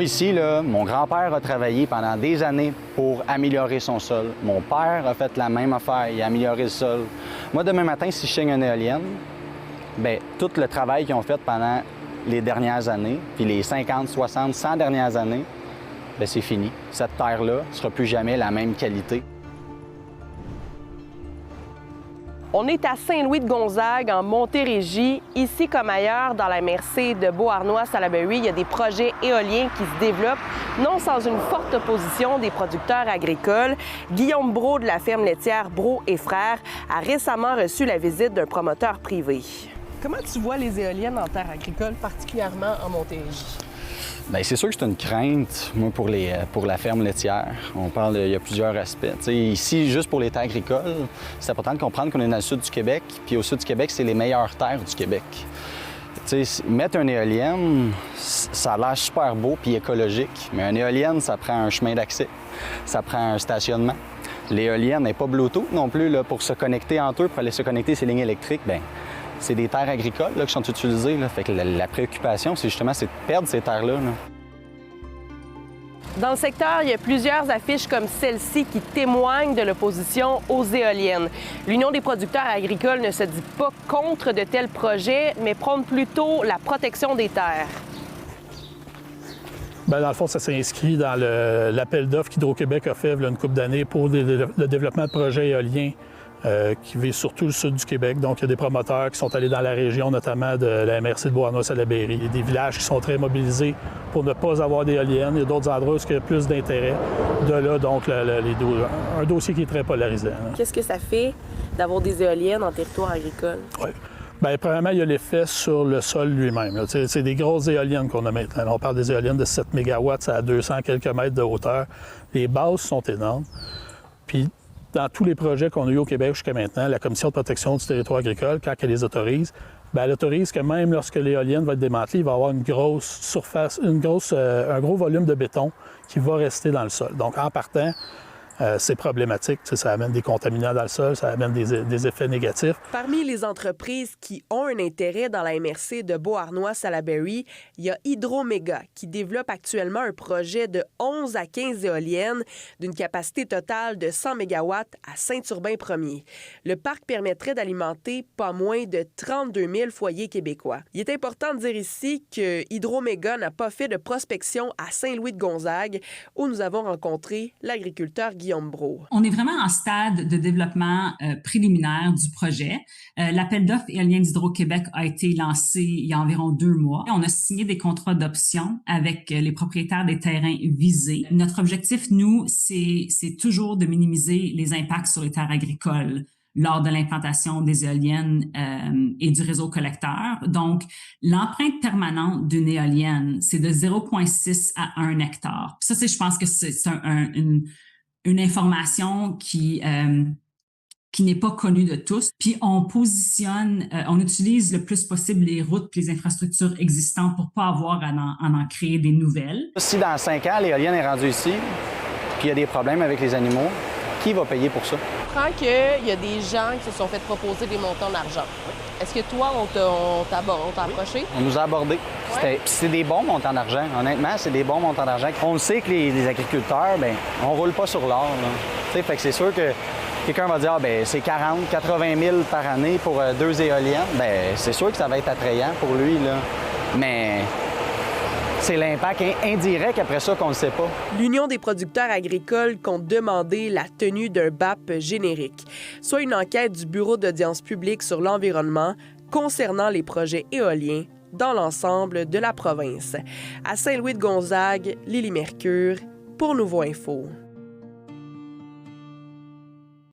Moi, ici, là, mon grand-père a travaillé pendant des années pour améliorer son sol. Mon père a fait la même affaire, il a amélioré le sol. Moi, demain matin, si je signe une éolienne, bien, tout le travail qu'ils ont fait pendant les dernières années, puis les 50, 60, 100 dernières années, bien, c'est fini. Cette terre-là ne sera plus jamais la même qualité. On est à Saint-Louis-de-Gonzague, en Montérégie. Ici comme ailleurs, dans la MRC de Beauharnois-Salaberry, il y a des projets éoliens qui se développent, non sans une forte opposition des producteurs agricoles. Guillaume Brault de la ferme laitière Brault et Frères a récemment reçu la visite d'un promoteur privé. Comment tu vois les éoliennes en terre agricole, particulièrement en Montérégie? Bien, c'est sûr que c'est une crainte, moi, pour la ferme laitière. On parle, il y a plusieurs aspects. T'sais, ici, juste pour les terres agricoles, c'est important de comprendre qu'on est dans le sud du Québec, puis au sud du Québec, c'est les meilleures terres du Québec. T'sais, mettre une éolienne, ça a l'air super beau puis écologique, mais une éolienne, ça prend un chemin d'accès, ça prend un stationnement. L'éolienne n'est pas Bluetooth non plus là, pour se connecter entre eux, pour aller se connecter ces lignes électriques. Bien, c'est des terres agricoles là, qui sont utilisées. Là. Fait que la préoccupation, c'est justement de perdre ces terres-là. Là. Dans le secteur, il y a plusieurs affiches comme celle-ci qui témoignent de l'opposition aux éoliennes. L'Union des producteurs agricoles ne se dit pas contre de tels projets, mais prône plutôt la protection des terres. Bien, dans le fond, ça s'inscrit dans l'appel d'offres qu'Hydro-Québec a fait il y a une couple d'années pour le développement de projets éoliens qui visent surtout le sud du Québec. Donc, il y a des promoteurs qui sont allés dans la région, notamment de la MRC de Beauharnois-Salaberry. Il y a des villages qui sont très mobilisés pour ne pas avoir d'éoliennes. Il y a d'autres endroits où il y a plus d'intérêt. De là, donc, un dossier qui est très polarisant. Qu'est-ce que ça fait d'avoir des éoliennes en territoire agricole? Oui. Bien, premièrement, il y a l'effet sur le sol lui-même. C'est des grosses éoliennes qu'on a maintenant. On parle des éoliennes de 7 MW, ça a 200 quelques mètres de hauteur. Les bases sont énormes. Puis, dans tous les projets qu'on a eu au Québec jusqu'à maintenant, la Commission de protection du territoire agricole, quand elle les autorise, bien, elle autorise que même lorsque l'éolienne va être démantelée, il va y avoir une grosse surface, un gros volume de béton qui va rester dans le sol. Donc, en partant, c'est problématique. Ça amène des contaminants dans le sol, ça amène des effets négatifs. Parmi les entreprises qui ont un intérêt dans la MRC de Beauharnois-Salaberry, il y a Hydro-Méga qui développe actuellement un projet de 11 à 15 éoliennes d'une capacité totale de 100 MW à Saint-Urbain-Premier. Le parc permettrait d'alimenter pas moins de 32 000 foyers québécois. Il est important de dire ici que Hydro-Méga n'a pas fait de prospection à Saint-Louis-de-Gonzague où nous avons rencontré l'agriculteur Guillaume Brault. On est vraiment en stade de développement préliminaire du projet. L'appel d'offres éolien d'Hydro-Québec a été lancé il y a environ 2 mois. On a signé des contrats d'option avec les propriétaires des terrains visés. Notre objectif, nous, c'est toujours de minimiser les impacts sur les terres agricoles lors de l'implantation des éoliennes et du réseau collecteur. Donc, l'empreinte permanente d'une éolienne, c'est de 0,6 à 1 hectare. Ça, je pense que c'est une information qui n'est pas connue de tous. Puis on utilise le plus possible les routes et les infrastructures existantes pour pas avoir à en créer des nouvelles. Si dans 5 ans, l'éolienne est rendue ici, puis il y a des problèmes avec les animaux, qui va payer pour ça? Je comprends qu'il y a des gens qui se sont fait proposer des montants d'argent. Est-ce que toi, on t'a approché? On nous a abordés. Ouais. C'est des bons montants d'argent. Honnêtement, c'est des bons montants d'argent. On le sait que les agriculteurs, bien, on roule pas sur l'or. Fait que c'est sûr que quelqu'un va dire c'est 40, 80 000 par année pour 2 éoliennes. Bien, c'est sûr que ça va être attrayant pour lui. Là. Mais c'est l'impact indirect après ça qu'on ne sait pas. L'Union des producteurs agricoles compte demander la tenue d'un BAP générique, soit une enquête du Bureau d'audience publique sur l'environnement concernant les projets éoliens dans l'ensemble de la province. À Saint-Louis-de-Gonzague, Lily Mercure pour Nouveau Info.